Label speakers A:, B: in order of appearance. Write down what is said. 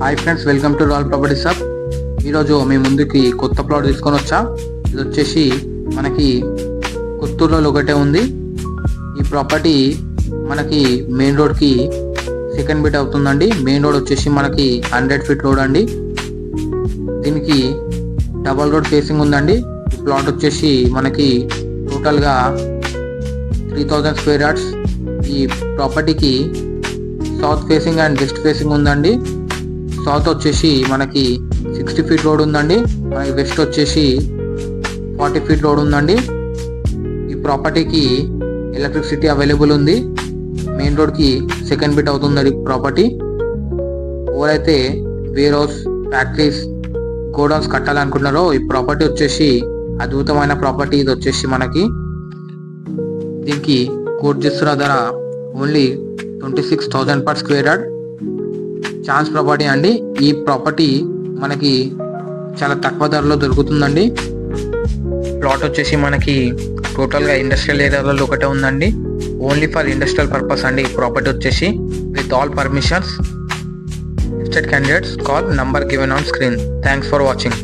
A: Hi friends, welcome to royal properties hub. ఈరోజు మీ ముందుకి కొత్త ప్లాట్ తీసుకొని వచ్చా. ఇది వచ్చేసి మనకి కొత్తూరులో ఒకటే ఉంది. ఈ ప్రాపర్టీ మనకి మెయిన్ రోడ్కి సెకండ్ బిట్ అవుతుందండి. మెయిన్ రోడ్ వచ్చేసి మనకి 100 ఫీట్ రోడ్ అండి. దీనికి డబల్ రోడ్ ఫేసింగ్ ఉందండి. ఈ ప్లాట్ వచ్చేసి మనకి టోటల్గా 3000 స్క్వేర్ యార్డ్స్. ఈ ప్రాపర్టీకి south facing and west facing ఉందండి. సౌత్ వచ్చేసి మనకి 60 ఫీట్ రోడ్ ఉందండి. మనకి వెస్ట్ వచ్చేసి 40 ఫీట్ రోడ్ ఉందండి. ఈ ప్రాపర్టీకి ఎలక్ట్రిసిటీ అవైలబుల్ ఉంది. మెయిన్ రోడ్కి సెకండ్ బిట్ అవుతుంది ప్రాపర్టీ. ఎవరైతే వేర్ హౌస్, ఫ్యాక్టరీస్, గోడౌన్స్ కట్టాలనుకుంటున్నారో ఈ ప్రాపర్టీ వచ్చేసి అద్భుతమైన ప్రాపర్టీ. ఇది వచ్చేసి మనకి దీనికి కోట్ చేస్తున్న ధర only 26,000 per square yard. Chance property అండి. ఈ ప్రాపర్టీ మనకి చాలా తక్కువ ధరలో దొరుకుతుందండి. ప్లాట్ వచ్చేసి మనకి టోటల్గా ఇండస్ట్రియల్ ఏరియాలో ఒకటే ఉందండి. ఓన్లీ ఫర్ ఇండస్ట్రియల్ పర్పస్ అండి. ఈ ప్రాపర్టీ వచ్చేసి with all permissions. Interested candidates call number given on screen. Thanks for watching.